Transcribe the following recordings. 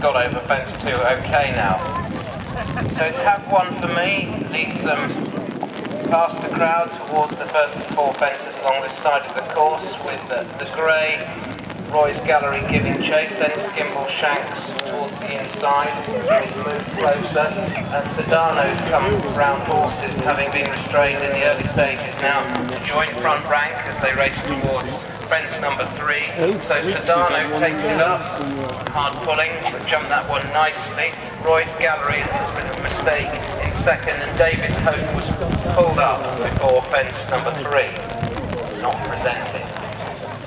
got over fence 2 okay now. So it's have one for me, leads them past the crowd towards the first 4 fences along this side of the course, with the grey Roy's Gallery giving chase, then Skimble Shanks towards the inside, he's moved closer, and Sedano's come round horses, having been restrained in the early stages now, to join front rank as they race towards fence number 3. So Sedano takes it up, hard pulling, but jumped that one nicely. Roy's Gallery has been a mistake in second, and David's Hope was pulled up before fence number 3, not presented.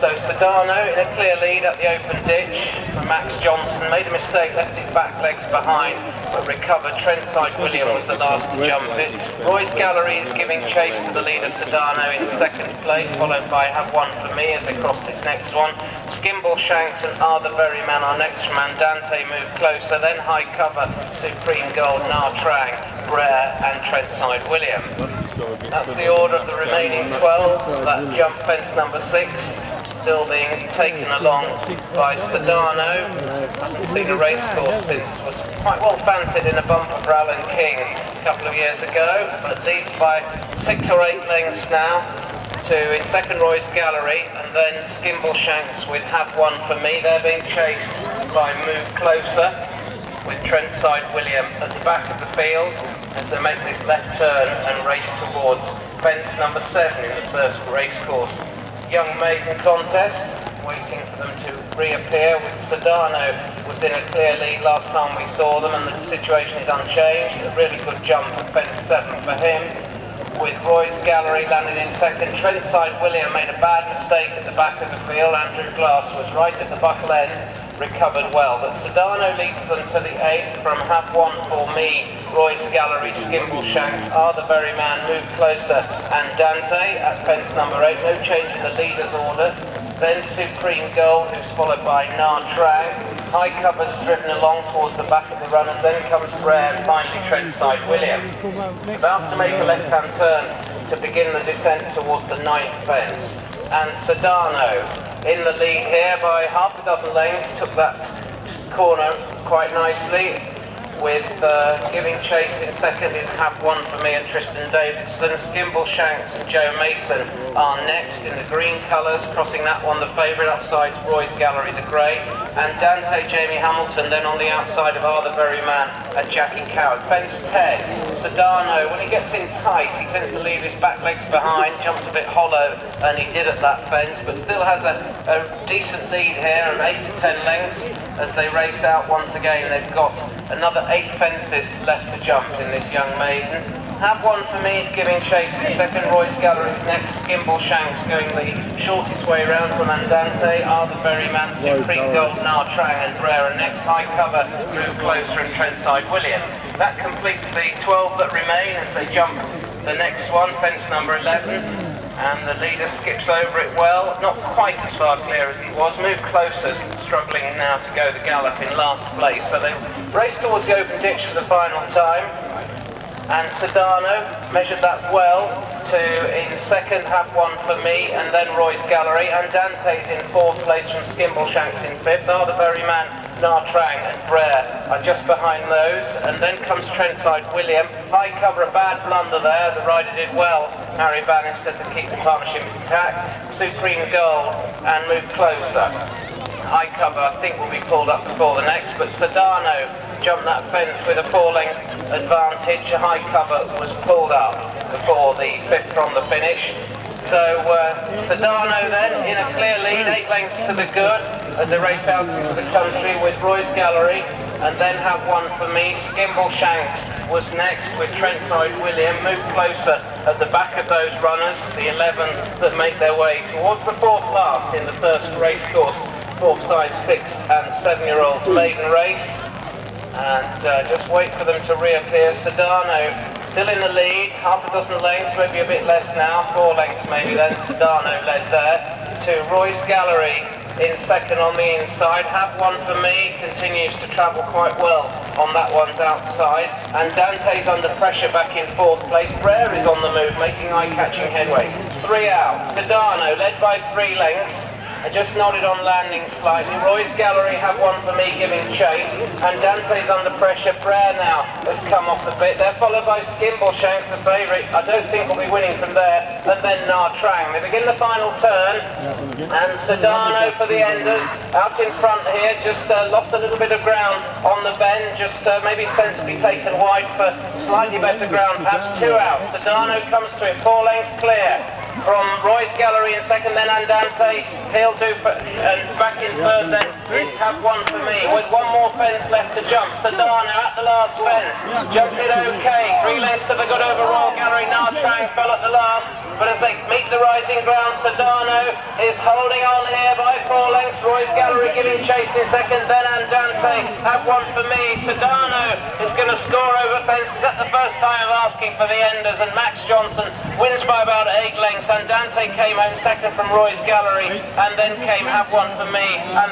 So Sedano in a clear lead up the open ditch from Max Johnson, made a mistake, left his back legs behind, but recovered. Trentside William was the last to jump it. Roy's Gallery is giving chase to the leader Sedano in second place, followed by Have One For Me as they cross this next one. Skimble Shanks and Are the Very Man are next from Andante move closer, then High Cover, Supreme Gold, Nar Trang, Brer and Trentside William. That's the order of the remaining 12, that jump fence number 6. Still being taken along by Sedano. Hasn't seen a race course since, was quite well fancied in a bumper for Alan King a couple of years ago, but leads by 6 or 8 lengths now to in second Roy's Gallery, and then Skimble Shanks with Have One For Me. They're being chased by Move Closer with Trentside William at the back of the field as they make this left turn and race towards fence number 7 in the first race course Young Maiden contest, waiting for them to reappear, with Sedano was in a clear lead last time we saw them, and the situation is unchanged. A really good jump at fence 7 for him, with Roy's Gallery landing in second. Trentside William made a bad mistake at the back of the field. Andrew Glass was right at the buckle end, recovered well, but Sedano leads them to the 8th from Have One For Me, Roy's Gallery, Skimble Shanks, Are the Very Man, Move Closer and Dante at fence number 8, no change in the leader's order. Then Supreme Gold, who's followed by Nar Trang. High Cover's driven along towards the back of the runners, then comes Brer and finally Trentside William. About to make a left-hand turn to begin the descent towards the 9th fence. And Sedano in the lead here by half a dozen lengths, took that corner quite nicely, with giving chase in second is Have One For Me and Tristan Davidson. Skimble Shanks and Joe Mason are next in the green colours, crossing that one the favourite, upside Roy's Gallery the grey, and Dante Jamie Hamilton then on the outside of Are the Very Man and Jackie Coward. Fence 10, Sedano, when he gets in tight he tends to leave his back legs behind, jumps a bit hollow, and he did at that fence, but still has a decent lead here of 8 to 10 lengths as they race out once again. They've got another 8 fences left to jump in this Young Maiden. Have One For Me is giving chase in second, Roy's Gallery's next, Skimble Shanks going the shortest way round from Andante, Are the Very Man, Supreme Gold, Nar Trang and Brer, and next High Cover, Move Closer and Trentside William. That completes the 12 that remain as they jump the next one, fence number 11. And the leader skips over it well, not quite as far clear as he was. Move Closer, struggling now to go the gallop in last place. So they race towards the open ditch for the final time. And Sedano measured that well to in second Have One For Me, and then Roy's Gallery. And Dante's in 4th place from Skimble Shanks in 5th. Are the Very Man, Nar Trang and Brer are just behind those, and then comes Trentside William. High Cover, a bad blunder there, the rider did well, Harry Bannister, to keep the partnership intact. Supreme Gold and Move Closer. High Cover I think will be pulled up before the next, but Sedano jumped that fence with a 4-length advantage. High Cover was pulled up before the 5th from the finish. So Sedano then in a clear lead, 8 lengths to the good as they race out into the country, with Roy's Gallery and then Have One For Me. Skimble Shanks was next with Trentside William. Move Closer at the back of those runners, the 11 that make their way towards the 4th last in the first race course, 4th side 6 and 7-year-olds maiden race. And just wait for them to reappear. Sedano still in the lead, half a dozen lengths, maybe a bit less now, 4 lengths maybe then. Sedano led there to Roy's Gallery in second on the inside. Have One For Me continues to travel quite well on that one's outside, and Dante's under pressure back in 4th place. Brer is on the move, making eye-catching headway. 3 out. Sedano led by 3 lengths I just nodded on landing slightly. Roy's Gallery have one for me giving chase, and Dante's under pressure. Prayer now has come off the bit. They're followed by Skimbleshanks, the favourite. I don't think we'll be winning from there. And then Trang. They begin the final turn, and Sedano for the enders. Out in front here, just lost a little bit of ground on the bend, just maybe sensibly taken wide for slightly better ground, perhaps 2 out. Sedano comes to it, 4 lengths clear. From Roy's Gallery in second, then Andante, he'll do, and back in third then is Have One For Me, with 1 more fence left to jump. Sedano at the last fence, jumped it okay, 3 lengths to the good over Royal Gallery. Trang fell at the last, but as they meet the rising ground, Sedano is holding on here by 4 lengths. Roy's Gallery giving chase in second, then Andante, Have One For Me. Sedano is going to score over fences at the first time of asking for the enders, and Max Johnson wins by about 8 lengths. Andante came home second from Roy's Gallery, and then came Have One For Me. And